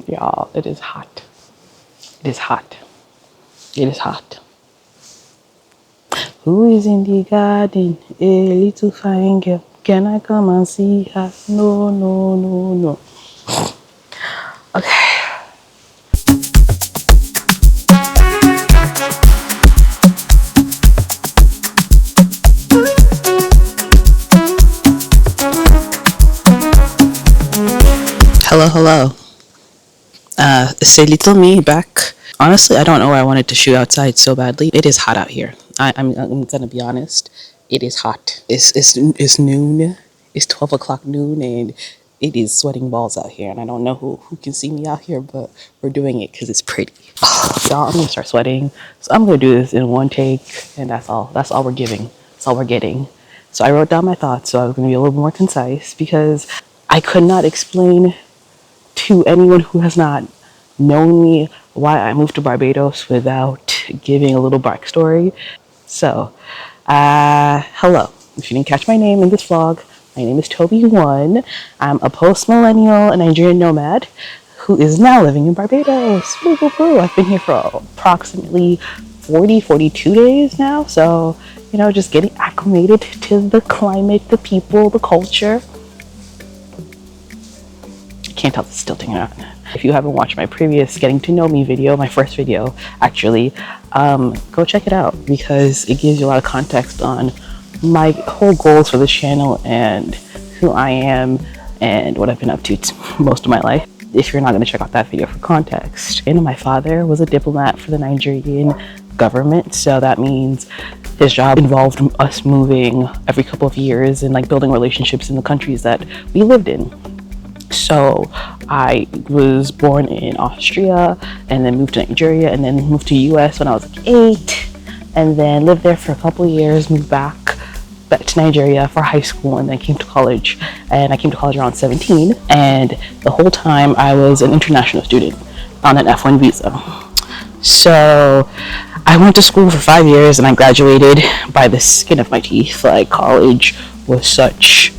Y'all, it is hot. It is hot. It is hot. Who is in the garden? A little fine girl. Can I come and see her? No, no, no, no. Okay. Hello. C'est little me back. Honestly, I don't know why I wanted to shoot outside so badly. It is hot out here. I'm gonna be honest. It is hot. It's noon. It's 12 o'clock noon, and it is sweating balls out here. And I don't know who can see me out here, but we're doing it because it's pretty. Y'all, I'm gonna start sweating. So I'm gonna do this in one take, and that's all. That's all we're giving. That's all we're getting. So I wrote down my thoughts, so I was gonna be a little more concise because I could not explain to anyone who has not known me why I moved to Barbados without giving a little backstory. So, hello. If you didn't catch my name in this vlog, my name is Tobi1. I'm a post-millennial Nigerian nomad who is now living in Barbados. Woo, woo, woo. I've been here for approximately 42 days now. So, just getting acclimated to the climate, the people, the culture. Can't tell if it's tilting or not. If you haven't watched my previous getting to know me video, my first video actually, go check it out because it gives you a lot of context on my whole goals for this channel and who I am and what I've been up to most of my life. If you're not going to check out that video for context. And my father was a diplomat for the Nigerian government, so that means his job involved us moving every couple of years and building relationships in the countries that we lived in. So I was born in Austria and then moved to Nigeria and then moved to US when I was 8 and then lived there for a couple of years, moved back to Nigeria for high school and then came to college. And I came to college around 17 and the whole time I was an international student on an F1 visa. So I went to school for 5 years and I graduated by the skin of my teeth. College was such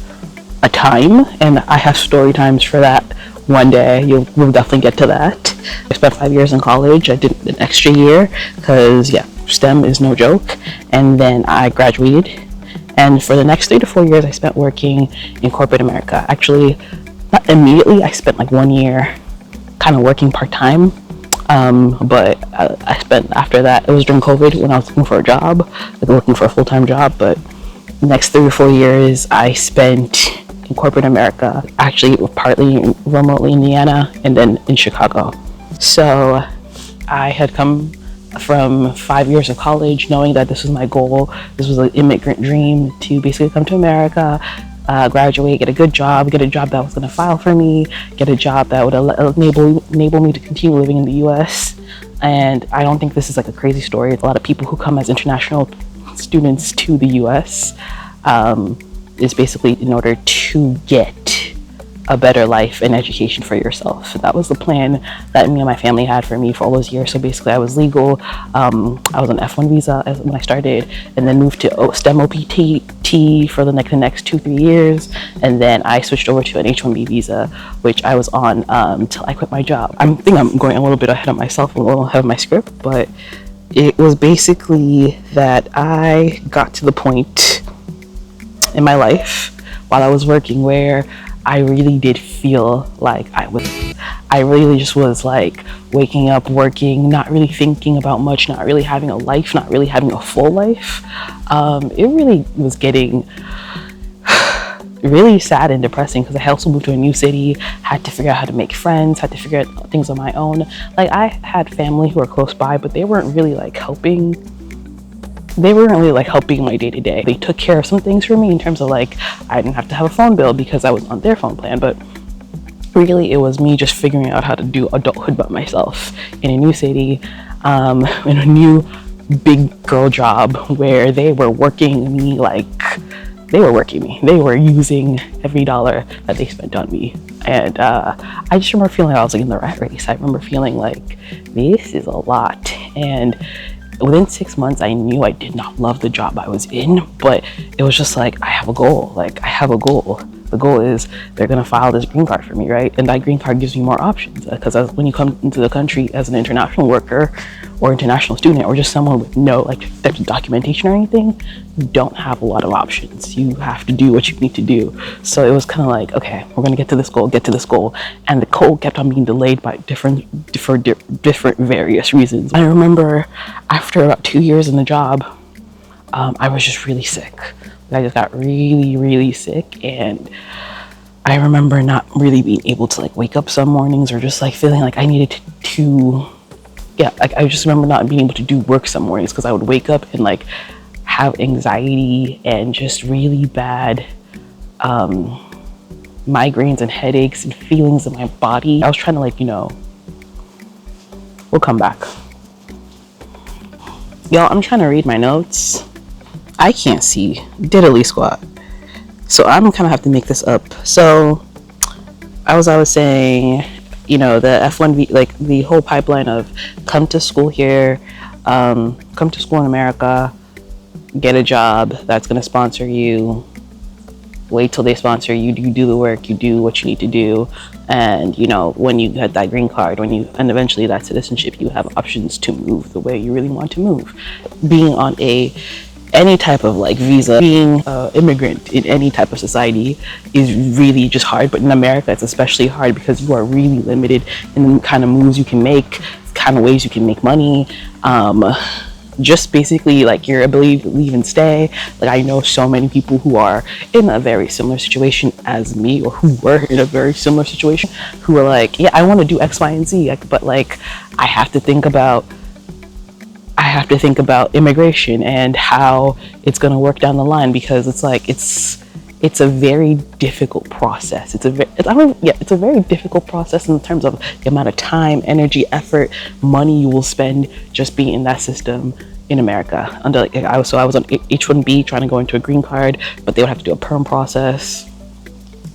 a time, and I have story times for that one day. We'll definitely get to that. I spent 5 years in college. I did an extra year because STEM is no joke, and then I graduated, and for the next 3 to 4 years I spent working in corporate America. Actually, not immediately. I spent 1 year kind of working part-time, but I spent after that, it was during COVID when I was looking for a job, looking for a full-time job. But the next 3 or 4 years I spent in corporate America, actually partly remotely in Indiana and then in Chicago. So I had come from 5 years of college knowing that this was my goal. This was an immigrant dream to basically come to America, graduate, get a good job, get a job that was going to file for me, get a job that would enable me to continue living in the US. And I don't think this is a crazy story. A lot of people who come as international students to the US is basically in order to get a better life and education for yourself. So that was the plan that me and my family had for me for all those years. So basically I was legal. I was on F1 visa when I started and then moved to STEM OPT for the next 2-3 years. And then I switched over to an H1B visa, which I was on until I quit my job. I think I'm going a little bit ahead of myself, a little ahead of my script, but it was basically that I got to the point in my life while I was working where I really did feel like I really just was waking up, working, not really thinking about much, not really having a life, not really having a full life. It really was getting really sad and depressing because I also moved to a new city, had to figure out how to make friends, had to figure out things on my own. I had family who were close by, but they weren't really helping. They weren't really helping my day-to-day. They took care of some things for me in terms of I didn't have to have a phone bill because I was on their phone plan, but really it was me just figuring out how to do adulthood by myself in a new city, in a new big girl job where they were working me they were using every dollar that they spent on me. And I just remember feeling I was in the rat race. I remember feeling this is a lot. And within 6 months, I knew I did not love the job I was in, but it was just I have a goal. I have a goal. The goal is they're going to file this green card for me, right? And that green card gives me more options, because when you come into the country as an international worker or international student, or just someone with no like type of documentation or anything, you don't have a lot of options. You have to do what you need to do. So it was kind of like, okay, we're going to get to this goal. And the goal kept on being delayed by different various reasons. I remember after about 2 years in the job, I was just really sick. I just got really sick, and I remember not really being able to like wake up some mornings, or just like feeling like I needed to like I just remember not being able to do work some mornings because I would wake up and like have anxiety and just really bad migraines and headaches and feelings in my body. I was trying to like, we'll come back. Y'all, I'm trying to read my notes. I can't see diddly squat, so I'm kind of have to make this up. So as I was saying, the F1 like the whole pipeline of come to school here, come to school in America, get a job that's going to sponsor you, wait till they sponsor you, you do the work, you do what you need to do, and when you get that green card, and eventually that citizenship, you have options to move the way you really want to move. Being on any type of like visa, being an immigrant in any type of society is really just hard, but in America it's especially hard because you are really limited in the kind of moves you can make, kind of ways you can make money, just basically like your ability to leave and stay. Like I know so many people who are in a very similar situation as me, or who were in a very similar situation, who are like, yeah, I want to do X, Y, and Z, but like I have to think about immigration and how it's going to work down the line, because it's like it's a very difficult process. It's a very difficult process in terms of the amount of time, energy, effort, money you will spend just being in that system in America. I was on H1B trying to go into a green card, but they would have to do a perm process.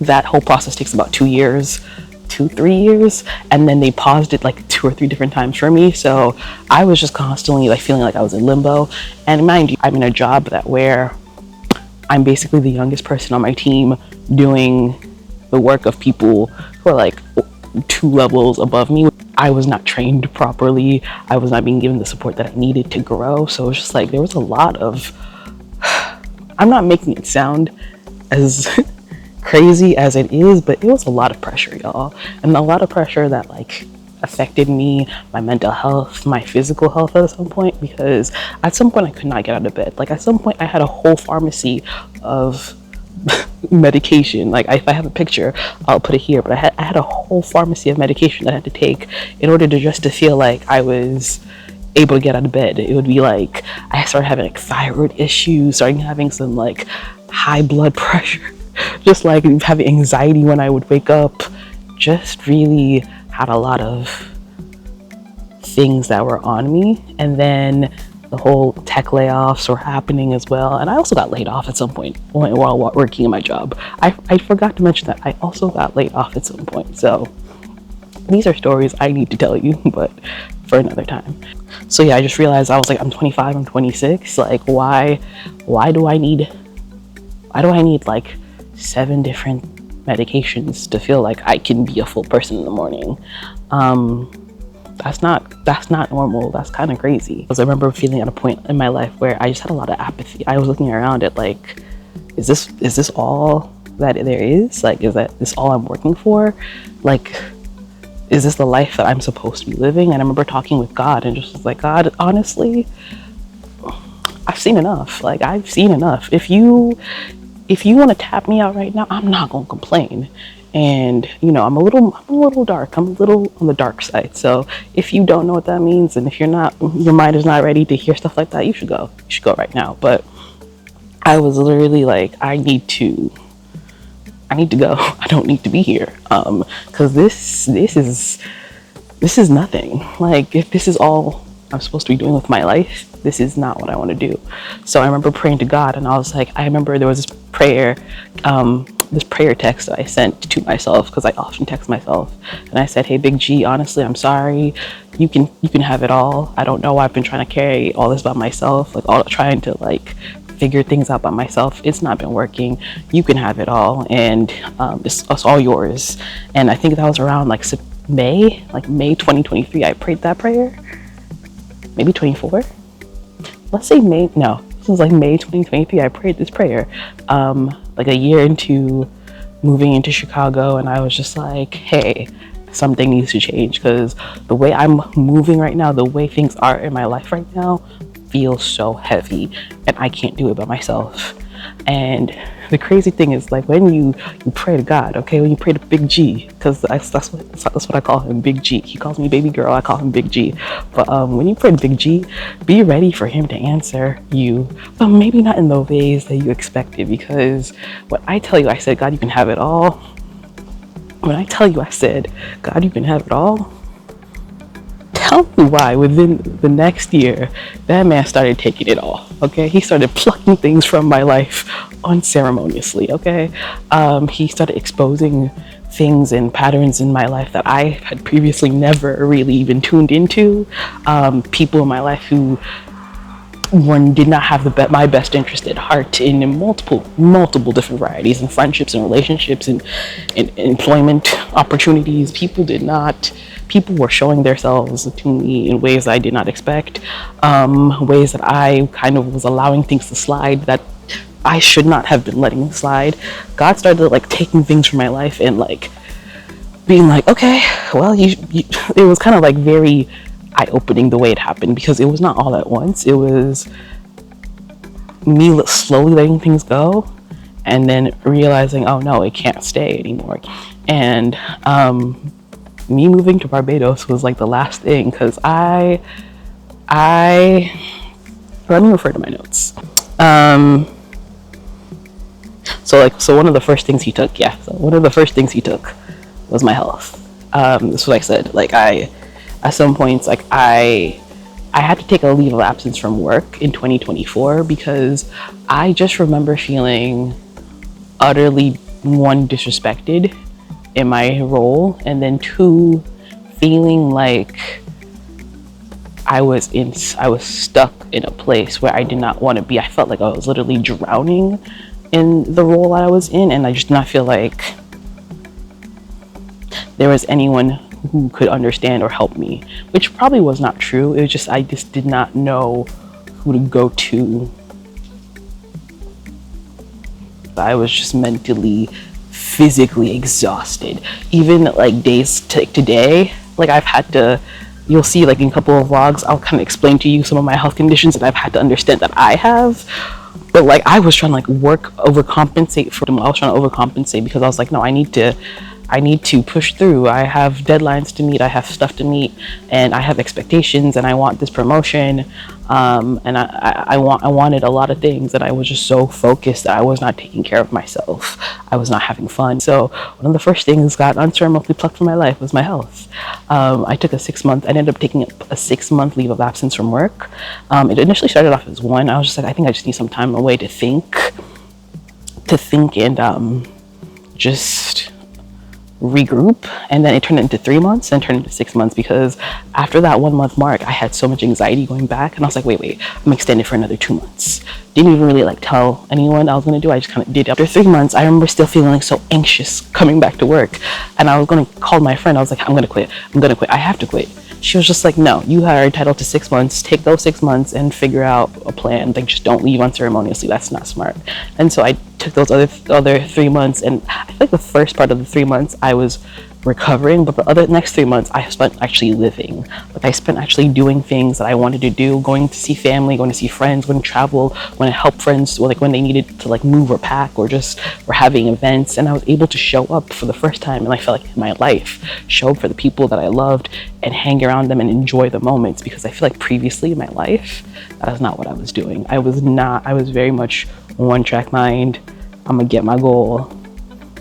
That whole process takes about 2 years. 2-3 years, and then they paused it like 2 or 3 different times for me. So I was just constantly like feeling like I was in limbo. And mind you, I'm in a job where I'm basically the youngest person on my team doing the work of people who are like 2 levels above me. I was not trained properly. I was not being given the support that I needed to grow. So it's just like there was a lot of I'm not making it sound as crazy as it is, but it was a lot of pressure, y'all, and a lot of pressure that like affected me, my mental health, my physical health at some point, because at some point I could not get out of bed. Like at some point I had a whole pharmacy of medication. Like if I have a picture, I'll put it here, but I had a whole pharmacy of medication that I had to take in order to just to feel like I was able to get out of bed. It would be like I started having like thyroid issues, starting having some like high blood pressure, just like having anxiety when I would wake up. Just really had a lot of things that were on me. And then the whole tech layoffs were happening as well, and I also got laid off at some point while working in my job. I forgot to mention that I also got laid off at some point. So these are stories I need to tell you, but for another time. So yeah, I just realized I was like, I'm 25, I'm 26. Like why do I need like 7 different medications to feel like I can be a full person in the morning? That's not normal. That's kind of crazy. Because I remember feeling at a point in my life where I just had a lot of apathy. I was looking around at like, is this all that there is? Like, is this all I'm working for? Like, is this the life that I'm supposed to be living? And I remember talking with God and just was like, God, honestly, I've seen enough. Like, I've seen enough. If you want to tap me out right now, I'm not gonna complain. And I'm a little dark. I'm a little on the dark side. So if you don't know what that means, and if your mind is not ready to hear stuff like that, you should go right now. But I was literally like, I need to go. I don't need to be here. Because this is nothing. Like, if this is all I'm supposed to be doing with my life, this is not what I want to do. So I remember praying to God, and I was like, I remember there was this prayer text that I sent to myself, because I often text myself, and I said, hey, Big G, honestly, I'm sorry. You can have it all. I don't know why I've been trying to carry all this by myself, like all trying to like figured things out by myself. It's not been working. You can have it all, and it's all yours. And I think that was around like May 2023. I prayed that prayer. Maybe 24. Let's say May. No, this was like May 2023. I prayed this prayer. Like a year into moving into Chicago, and I was just like, hey, something needs to change, because the way I'm moving right now, the way things are in my life right now, feels so heavy, and I can't do it by myself. And the crazy thing is, like, when you pray to God, okay, when you pray to Big G, because that's what I call him, Big G. He calls me baby girl, I call him Big G. But when you pray to Big G, be ready for him to answer you, but maybe not in the ways that you expected. Because when I tell you, I said, God, you can have it all. When I tell you, I said, God, you can have it all, tell me why within the next year, that man started taking it all, okay? He started plucking things from my life unceremoniously, okay? He started exposing things and patterns in my life that I had previously never really even tuned into. People in my life who did not have my best interest at heart in multiple different varieties, and friendships and relationships and employment opportunities. People were showing themselves to me in ways I did not expect, ways that I kind of was allowing things to slide that I should not have been letting slide. God started like taking things from my life and like being like, okay, well, it was kind of like very eye-opening the way it happened, because it was not all at once. It was me slowly letting things go and then realizing, oh no, it can't stay anymore. And me moving to Barbados was like the last thing, because I let me refer to my notes. So one of the first things he took was my health. This is what I said. Like, at some points, like I had to take a leave of absence from work in 2024, because I just remember feeling utterly, one, disrespected in my role, and then two, feeling like I was stuck in a place where I did not want to be. I felt like I was literally drowning in the role that I was in, and I just did not feel like there was anyone who could understand or help me, which probably was not true. It was just, I just did not know who to go to. I was just mentally, physically exhausted. Even like days to today, like I've had to, you'll see like in a couple of vlogs, I'll kind of explain to you some of my health conditions that I've had to understand that I have. But like I was trying to like overcompensate for them. I was trying to overcompensate because I was like, no, I need to push through. I have deadlines to meet, I have stuff to meet, and I have expectations, and I want this promotion, and I wanted a lot of things, and I was just so focused that I was not taking care of myself. I was not having fun. So one of the first things got unceremoniously plucked from my life was my health. I ended up taking a 6-month leave of absence from work. It initially started off as one. I was just like, I think I just need some time away to think and just regroup. And then it turned into 3 months and turned into 6 months, because after that 1 month mark, I had so much anxiety going back, and I was like, wait, I'm extended for another 2 months. Didn't even really like tell anyone I was going to do. I just kind of did. After 3 months, I remember still feeling like so anxious coming back to work, and I was going to call my friend. I was like, I'm going to quit, I have to quit. She was just like, no, you are entitled to 6 months. Take those 6 months and figure out a plan. Like, just don't leave unceremoniously. That's not smart. And so I took those other 3 months, and I feel like the first part of the 3 months I was recovering, but the next 3 months I spent actually living. Like, I spent actually doing things that I wanted to do, going to see family, going to see friends, going to travel, going to help friends, like when they needed to like move or pack, or just were having events. And I was able to show up for the first time, and I felt like in my life, show up for the people that I loved and hang around them and enjoy the moments, because I feel like previously in my life, that is not what I was doing. I was very much one track mind. I'm gonna get my goal,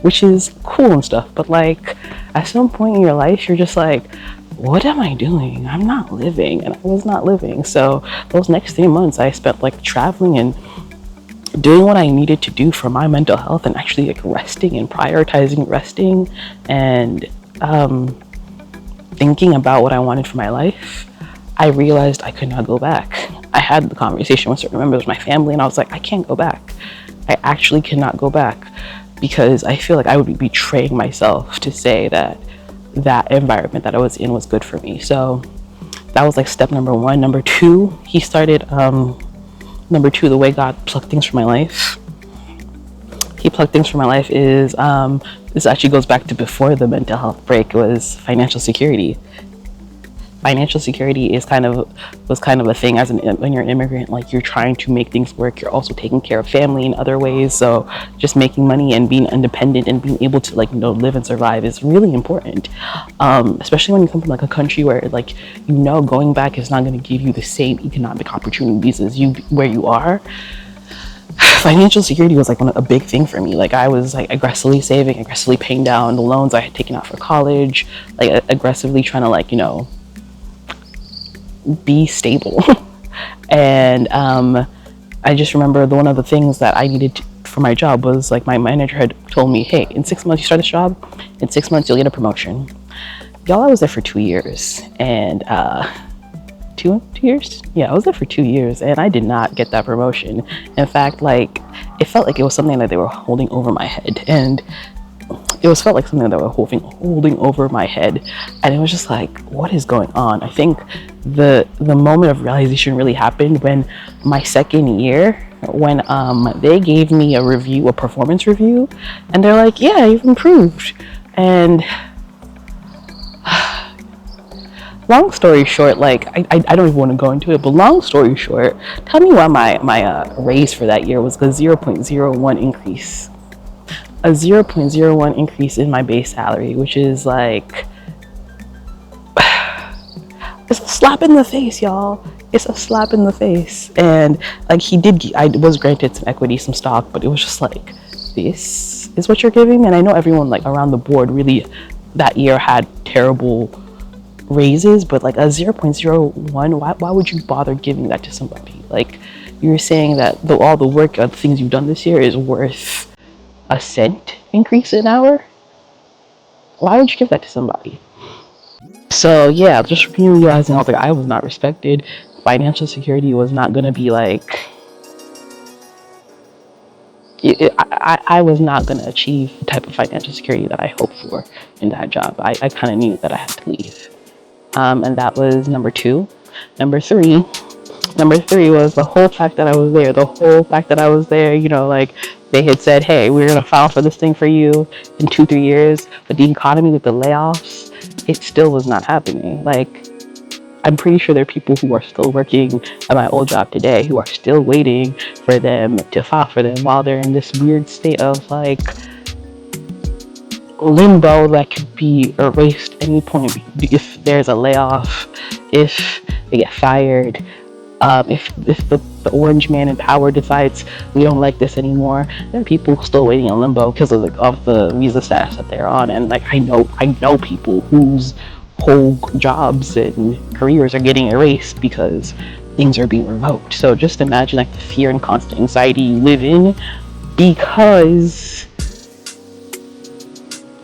which is cool and stuff, but like at some point in your life, you're just like, what am I doing? I'm not living. And I was not living. So those next 3 months I spent like traveling and doing what I needed to do for my mental health, and actually like resting and prioritizing resting, and thinking about what I wanted for my life. I realized I could not go back. I had the conversation with certain members of my family, and I was like, I can't go back. I actually cannot go back, because I feel like I would be betraying myself to say that that environment that I was in was good for me. So that was like step number one. Number two, the way God plucked things from my life. He plucked things from my life is, this actually goes back to before the mental health break, was financial security. Financial security was kind of a thing when you're an immigrant. Like, you're trying to make things work, you're also taking care of family in other ways. So just making money and being independent and being able to live and survive is really important, especially when you come from like a country where going back is not going to give you the same economic opportunities as where you are. Financial security was like a big thing for me. Like, I was like aggressively saving, aggressively paying down the loans I had taken out for college, like aggressively trying to be stable. And I just remember one of the things that I needed for my job was, like, my manager had told me, hey, in 6 months you start this job, in 6 months you'll get a promotion. Y'all, I was there for 2 years, and 2 years? Yeah, I was there for 2 years, and I did not get that promotion. In fact, like, it felt like it was something that they were holding over my head, and felt like something that they were holding over my head, and it was just like, what is going on? I think the moment of realization really happened when my second year, when they gave me a performance review, and they're like, yeah, you've improved. And long story short, like, I don't even want to go into it, but long story short, tell me why my raise for that year was a 0.01 increase. A 0.01 increase in my base salary, which is like, it's a slap in the face, y'all. It's a slap in the face. And like, I was granted some equity, some stock, but it was just like, this is what you're giving me? And I know everyone like around the board really that year had terrible raises, but like a 0.01, why would you bother giving that to somebody? Like, you're saying that all the work of the things you've done this year is worth a cent increase an hour? Why would you give that to somebody? So yeah, just realizing I was not respected. Financial security was not gonna be like, I was not gonna achieve the type of financial security that I hoped for in that job. I kind of knew that I had to leave. And that was number two. Number three was the whole fact that I was there. Like, they had said, hey, we're going to file for this thing for you in 2-3 years. But the economy with the layoffs, it still was not happening. Like, I'm pretty sure there are people who are still working at my old job today who are still waiting for them to file for them while they're in this weird state of like limbo that could be erased any point if there's a layoff, if they get fired, if the orange man in power decides we don't like this anymore. There are people still waiting in limbo because of the visa status that they're on. And like, I know people whose whole jobs and careers are getting erased because things are being revoked. So just imagine like the fear and constant anxiety you live in, because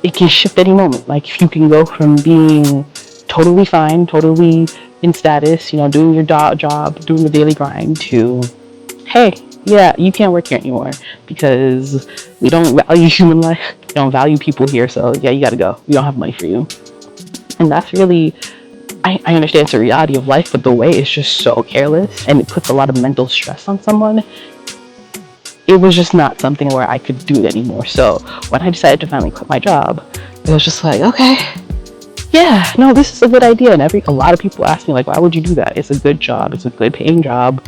it can shift any moment. Like, if you can go from being totally fine, totally in status, doing your job, doing the daily grind, to, hey, yeah, you can't work here anymore because we don't value human life, we don't value people here, so yeah, you gotta go, we don't have money for you. And that's really, I understand it's a reality of life, but the way it's just so careless and it puts a lot of mental stress on someone, it was just not something where I could do it anymore. So when I decided to finally quit my job, it was just like, okay, yeah, no, this is a good idea. And a lot of people ask me, like, why would you do that? It's a good job. It's a good paying job.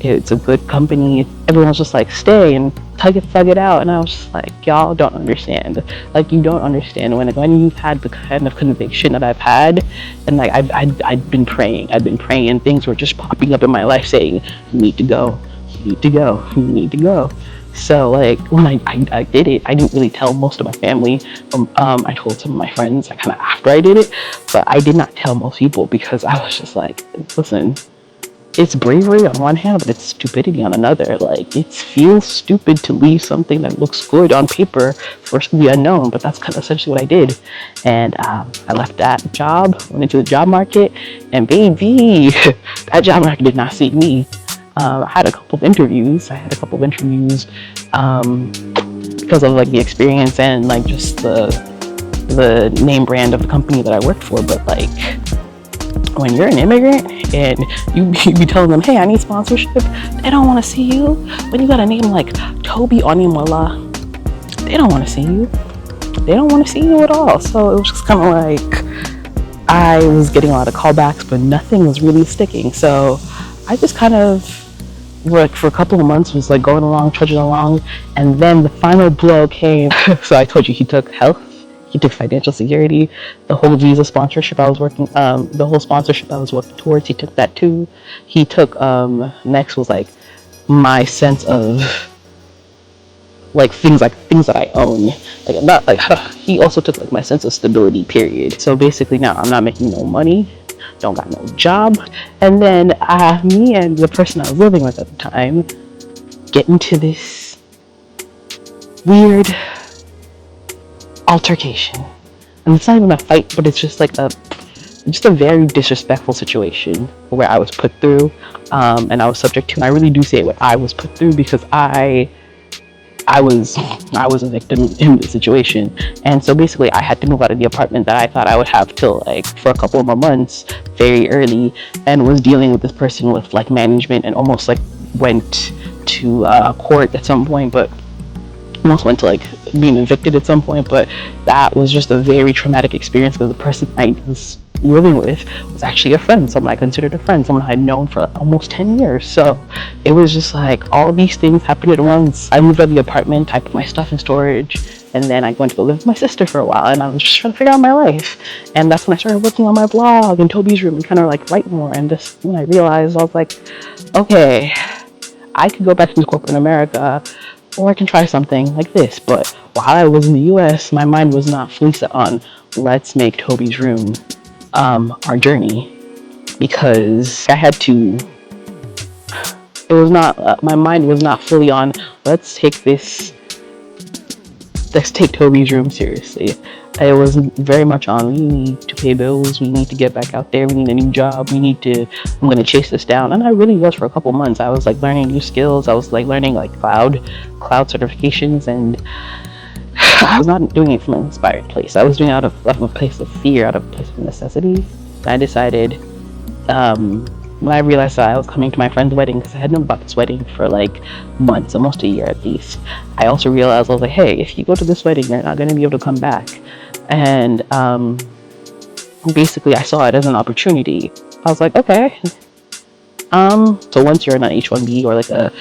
It's a good company. Everyone's just like, stay and thug it out. And I was just like, y'all don't understand. Like, you don't understand when you've had the kind of conviction that I've had, and like I'd been praying, and things were just popping up in my life saying, you need to go, you need to go, you need to go. So like, when I did it, I didn't really tell most of my family. I told some of my friends kind of after I did it, but I did not tell most people because I was just like, listen, it's bravery on one hand, but it's stupidity on another. Like, it feels stupid to leave something that looks good on paper for the unknown, but that's kind of essentially what I did. And I left that job, went into the job market, and baby, that job market did not see me. I had a couple of interviews. Because of like the experience and like just the name brand of the company that I worked for. But like, when you're an immigrant and you be telling them, hey, I need sponsorship, they don't want to see you. When you got a name like Tobi Onimola, they don't want to see you. They don't want to see you at all. So it was just kind of like, I was getting a lot of callbacks, but nothing was really sticking. So I just kind of, like, for a couple of months was like going along, trudging along, and then the final blow came. So I told you, he took health, he took financial security, the whole visa sponsorship I was working, the whole sponsorship I was working towards, he took that too. He took, next was like my sense of like things that I own. Like, not like, he also took like my sense of stability, period. So basically now I'm not making no money, don't got no job. And then me and the person I was living with at the time get into this weird altercation. And it's not even a fight, but it's just like a very disrespectful situation where I was put through, and I was subject to. And I really do say what I was put through, because I was a victim in the situation. And so basically I had to move out of the apartment that I thought I would have till like for a couple of more months very early, and was dealing with this person with like management, and almost like went to court at some point, but almost went to like being evicted at some point. But that was just a very traumatic experience, because the person I was living with was actually a friend, someone I considered a friend, someone I had known for almost 10 years. So it was just like all these things happened at once. I moved out of the apartment, I put my stuff in storage, and then I went to go live with my sister for a while, and I was just trying to figure out my life. And that's when I started working on my blog in Tobi's room and kind of like write more. And just when I realized, I was like, okay, I could go back to corporate America, or I can try something like this. But while I was in the US, my mind was not fully set on, let's make Tobi's room our journey, because I had to, it was not, my mind was not fully on, let's take Tobi's room seriously. It was very much on, we need to pay bills, we need to get back out there, we need a new job, I'm going to chase this down. And I really was for a couple months. I was like learning new skills, I was like learning like cloud certifications, and I was not doing it from an inspired place. I was doing it out of a place of fear, out of a place of necessity. I decided, when I realized that I was coming to my friend's wedding, because I had known about this wedding for like months, almost a year at least. I also realized, I was like, hey, if you go to this wedding, you're not going to be able to come back. And basically I saw it as an opportunity. I was like, okay. So once you're on an H-1B or like a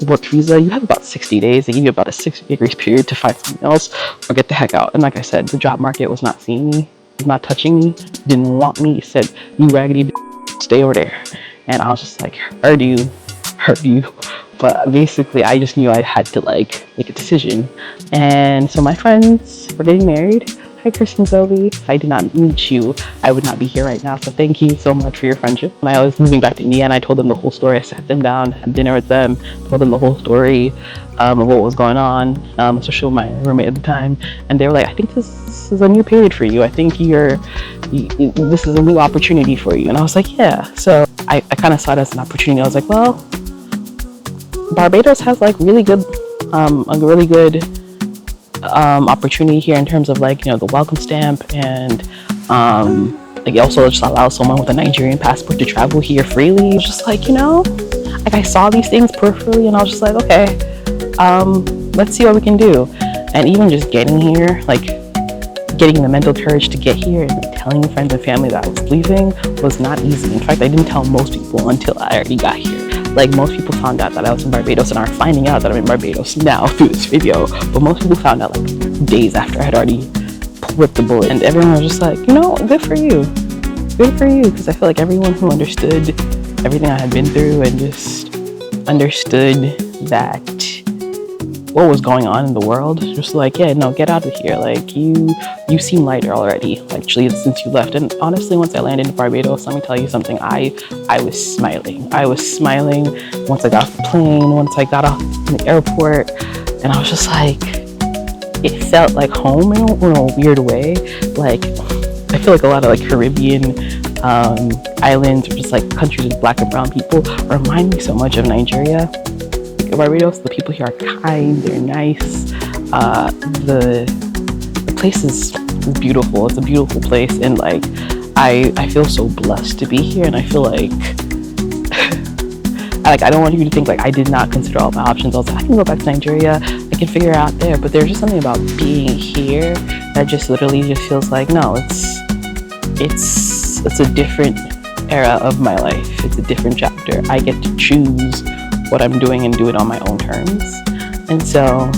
work visa, you have about 60 days. They give you about a 6-day grace period to find something else or get the heck out. And like I said, the job market was not seeing me, was not touching me, didn't want me. It said, you raggedy stay over there. And I was just like, heard you. But basically I just knew I had to like make a decision. And so my friends were getting married. Hi, Chris and Zoe. If I did not meet you, I would not be here right now. So thank you so much for your friendship. When I was moving back to Indiana, I told them the whole story. I sat them down, had dinner with them, told them the whole story of what was going on, especially with my roommate at the time. And they were like, I think this is a new period for you. I think this is a new opportunity for you. And I was like, yeah. So I kind of saw it as an opportunity. I was like, well, Barbados has like a really good opportunity here in terms of like, you know, the welcome stamp, and like it also just allows someone with a Nigerian passport to travel here freely. It was just like, you know, like I saw these things peripherally, and I was just like, okay, let's see what we can do. And even just getting here, like getting the mental courage to get here and telling friends and family that I was leaving was not easy. In fact, I didn't tell most people until I already got here. Like, most people found out that I was in Barbados and are finding out that I'm in Barbados now through this video. But most people found out like days after I had already whipped the bullet. And everyone was just like, you know, good for you. Good for you. Because I feel like everyone who understood everything I had been through and just understood that what was going on in the world, just like, yeah, no, get out of here. Like, you seem lighter already, actually, since you left. And honestly, once I landed in Barbados, let me tell you something, I was smiling. I was smiling once I got off the plane, once I got off in the airport, and I was just like, it felt like home in a weird way. Like, I feel like a lot of like Caribbean islands, or just like countries with black and brown people, remind me so much of Nigeria. Like Barbados, the people here are kind, they're nice. The place is beautiful. It's a beautiful place, and like I feel so blessed to be here, and I feel like I don't want you to think like I did not consider all my options. I was like, I can go back to Nigeria, I can figure it out there, but there's just something about being here that just literally just feels like, no, it's a different era of my life. It's a different chapter. I get to choose what I'm doing and do it on my own terms. And so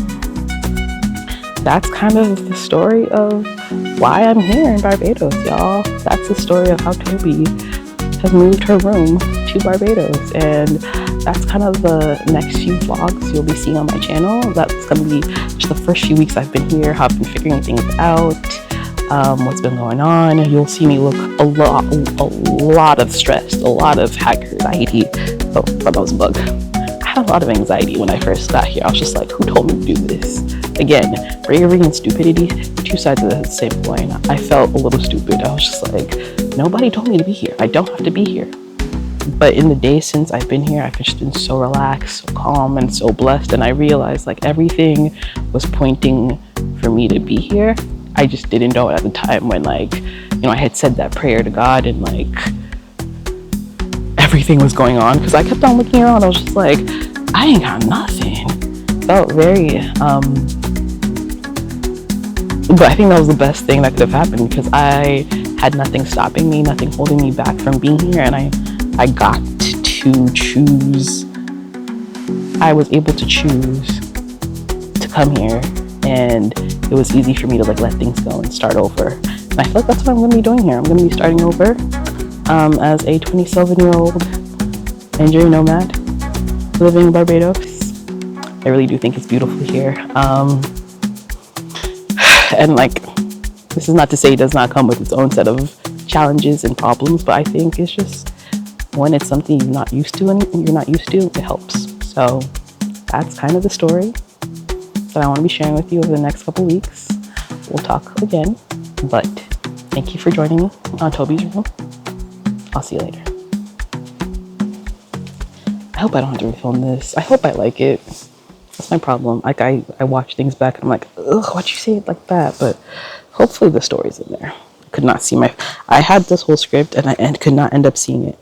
that's kind of the story of why I'm here in Barbados, y'all. That's the story of how Tobi has moved her room to Barbados, and that's kind of the next few vlogs you'll be seeing on my channel. That's gonna be just the first few weeks I've been here, how I've been figuring things out, what's been going on. You'll see me look a lot of stressed, a lot of anxiety. Oh, that was a bug. I had a lot of anxiety when I first got here. I was just like, who told me to do this? Again, bravery and stupidity, two sides of the same coin. I felt a little stupid. I was just like, nobody told me to be here. I don't have to be here. But in the days since I've been here, I've just been so relaxed, so calm, and so blessed. And I realized like everything was pointing for me to be here. I just didn't know it at the time when like, you know, I had said that prayer to God and like everything was going on. Because I kept on looking around. I was just like, I ain't got nothing. Felt very, but I think that was the best thing that could have happened, because I had nothing stopping me, nothing holding me back from being here, and I got to choose. I was able to choose to come here, and it was easy for me to like let things go and start over. And I feel like that's what I'm going to be doing here. I'm going to be starting over as a 27-year-old Nigerian nomad living in Barbados. I really do think it's beautiful here. And like, this is not to say it does not come with its own set of challenges and problems, but I think it's just when it's something you're not used to and you're not used to, it helps. So that's kind of the story that I want to be sharing with you over the next couple weeks. We'll talk again, but thank you for joining me on Tobi's room. I'll see you later. I hope I don't have to refilm this. I hope I like it. That's my problem. Like I watch things back and I'm like, ugh, why'd you say it like that? But hopefully the story's in there. I could not see I had this whole script and I could not end up seeing it.